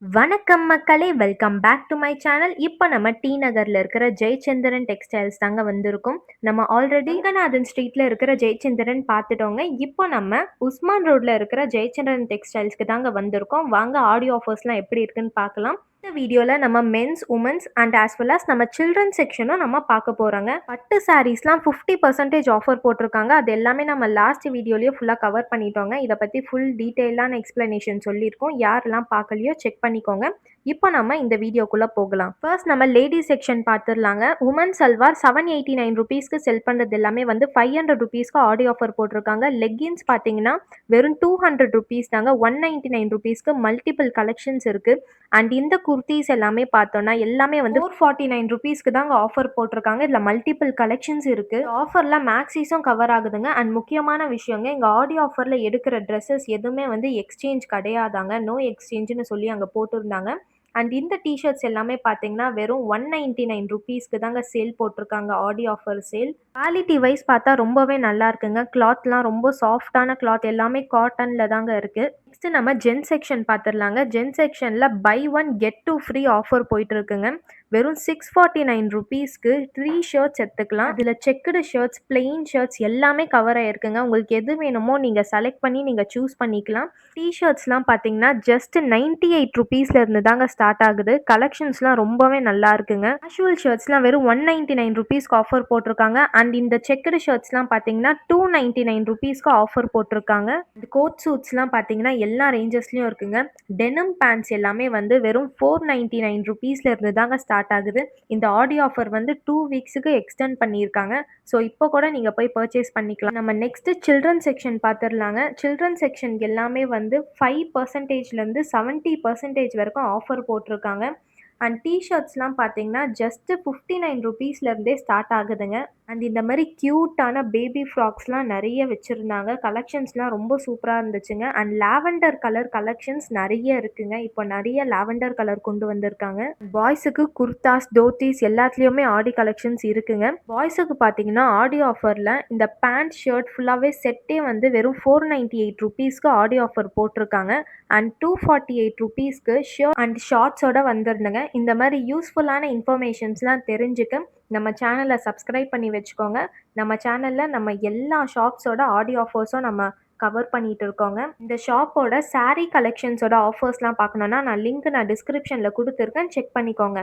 வணக்கம் மக்களே! Welcome back to my channel. இப்போ நம்ம டி நகர்ல இருக்கிற ஜெயச்சந்திரன் டெக்ஸ்டைல்ஸ் தாங்க வந்திருக்கோம். நம்ம ஆல்ரெடி ரங்கநாதன் ஸ்ட்ரீட்ல இருக்கிற ஜெயச்சந்திரன் பார்த்துட்டோங்க. இப்போ நம்ம உஸ்மான் ரோட்ல இருக்கிற ஜெயச்சந்திரன் டெக்ஸ்டைல்ஸ்க்கு தாங்க வந்திருக்கோம். வாங்க ஆடியோ ஆஃபர்ஸ்லாம் எப்படி இருக்குன்னு பார்க்கலாம். இந்த வீடியோல நம்ம men's, women's and as well as நம்ம சில்ட்ரன் செக்ஷனும் நம்ம பார்க்க போறோங்க. பட்டு சாரீஸ்லாம் 50% ஆஃபர் போட்டிருக்காங்க. அது எல்லாமே நம்ம லாஸ்ட் வீடியோலயே ஃபுல்லா கவர் பண்ணிட்டோங்க. இத பத்தி ஃபுல் டீட்டெயிலான எக்ஸ்பிளனேஷன் சொல்லியிருக்கோம். யாரெல்லாம் பார்க்கலையோ செக் பண்ணிக்கோங்க. இப்போ நம்ம இந்த வீடியோக்குள்ள போகலாம். ஃபர்ஸ்ட் நம்ம லேடீஸ் செக்ஷன் பார்த்துடலாங்க. உமன் சல்வார் 789 ருபீஸ்க்கு செல் பண்றது எல்லாமே வந்து 500 ருபீஸ்க்கு ஆடி ஆஃபர் போட்டிருக்காங்க. லெக்கின்ஸ் பார்த்தீங்கன்னா வெறும் 200 ருபீஸ் தாங்க. 199 ருபீஸ்க்கு மல்டிபிள் கலெக்ஷன்ஸ் இருக்கு. அண்ட் இந்த குர்தீஸ் எல்லாமே பார்த்தோம்னா எல்லாமே வந்து 449 ருபீஸ்க்கு தாங்க ஆஃபர் போட்டிருக்காங்க. இதில் மல்டிபிள் கலெக்ஷன்ஸ் இருக்கு. ஆஃபர்ல மேக்ஸிஸும் கவர் ஆகுதுங்க. அண்ட் முக்கியமான விஷயங்க, இங்கே ஆடி ஆஃபர்ல எடுக்கிற ட்ரெஸ்ஸஸ் எதுவுமே வந்து எக்ஸ்சேஞ்ச் கிடையாதாங்க. நோ எக்ஸ்சேஞ்சுன்னு சொல்லி அங்கே போட்டிருந்தாங்க. அண்ட் இந்த டிஷர்ட்ஸ் எல்லாமே பார்த்தீங்கன்னா வெறும் 199 ருபீஸ்க்கு தாங்க சேல் போட்டிருக்காங்க. ஆடி ஆஃபர் சேல். குவாலிட்டி வைஸ் பார்த்தா ரொம்பவே நல்லா இருக்குங்க. கிளாத்லாம் ரொம்ப சாஃப்டான கிளாத், எல்லாமே காட்டன்ல தாங்க இருக்கு. நெக்ஸ்ட் நம்ம ஜென் செக்ஷன் பார்த்துடலாங்க. ஜென் செக்ஷன்ல buy one get two free offer போயிட்டு இருக்குங்க. வெறும் 649 ருபீஸ்க்கு 3 ஷர்ட்ஸ் எடுத்துக்கலாம். இதில் செக்குடு ஷர்ட்ஸ், பிளெயின் ஷர்ட்ஸ் எல்லாமே கவர் ஆயிருக்குங்க. உங்களுக்கு எது வேணுமோ நீங்கள் செலக்ட் பண்ணி நீங்கள் சூஸ் பண்ணிக்கலாம். டிஷர்ட்ஸ்லாம் பார்த்தீங்கன்னா ஜஸ்ட் 98 ருபீஸ்ல இருந்து தாங்க ஸ்டார்ட் ஆகுது. கலெக்ஷன்ஸ்லாம் ரொம்பவே நல்லா இருக்குங்க. கேஷுவல் ஷர்ட்ஸ்லாம் வெறும் 199 ருபீஸ்க்கு ஆஃபர் போட்டிருக்காங்க. அண்ட் இந்த செக்குடு ஷர்ட்ஸ்லாம் பார்த்தீங்கன்னா 299 ருபீஸ்க்கு ஆஃபர் போட்டிருக்காங்க. இந்த கோட் சூட்ஸ்லாம் பார்த்தீங்கன்னா எல்லா ரேஞ்சஸ்லையும் இருக்குங்க. டெனிம் பேண்ட்ஸ் எல்லாமே வந்து வெறும் 499 ருபீஸ்ல இருந்து தாங்க ஸ்டார்ட் ஆகுது. இந்த ஆடி ஆஃபர் வந்து 2 வீக்ஸுக்கு எக்ஸ்டெண்ட் பண்ணியிருக்காங்க. ஸோ இப்போ கூட நீங்கள் போய் பர்ச்சேஸ் பண்ணிக்கலாம். நம்ம நெக்ஸ்ட் சில்ட்ரன் செக்ஷன் பார்த்துடலாங்க. சில்ட்ரன் செக்ஷன் எல்லாமே வந்து 5%லேருந்து 70% வரைக்கும் ஆஃபர் போட்டிருக்காங்க. அண்ட் டிஷர்ட்ஸ்லாம் பார்த்தீங்கன்னா ஜஸ்ட் 59 ருபீஸ்லேருந்தே ஸ்டார்ட் ஆகுதுங்க. அண்ட் இந்த மாதிரி க்யூட்டான பேபி ஃப்ராக்ஸ்லாம் நிறைய வச்சுருந்தாங்க. கலெக்ஷன்ஸ்லாம் ரொம்ப சூப்பராக இருந்துச்சுங்க. அண்ட் லாவெண்டர் கலர் கலெக்ஷன்ஸ் நிறைய இருக்குங்க. இப்போ நிறைய லாவெண்டர் கலர் கொண்டு வந்திருக்காங்க. பாய்ஸுக்கு குர்தாஸ், தோத்தீஸ் எல்லாத்துலேயுமே ஆடி கலெக்ஷன்ஸ் இருக்குங்க. பாய்ஸுக்கு பார்த்தீங்கன்னா ஆடி ஆஃபரில் இந்த பேண்ட் ஷர்ட் ஃபுல்லாகவே செட்டே வந்து வெறும் 498 ருபீஸ்க்கு ஆடி ஆஃபர் போட்டிருக்காங்க. அண்ட் 248 ருபீஸ்க்கு ஷர்ட் அண்ட் ஷார்ட்ஸோட வந்துருந்துங்க. இந்த மாதிரி யூஸ்ஃபுல்லான இன்ஃபர்மேஷன்ஸ்லாம் தெரிஞ்சுக்க நம்ம சேனலை சப்ஸ்கிரைப் பண்ணி வச்சுக்கோங்க. நம்ம சேனலில் நம்ம எல்லா ஷாப்ஸோட ஆடி ஆஃபர்ஸும் நம்ம கவர் பண்ணிட்டு இருக்கோங்க. இந்த ஷாப்போட saree கலெக்ஷன்ஸோட ஆஃபர்ஸ்லாம் பார்க்கணுன்னா நான் லிங்க் டிஸ்கிரிப்ஷனில் கொடுத்துருக்கேன், செக் பண்ணிக்கோங்க.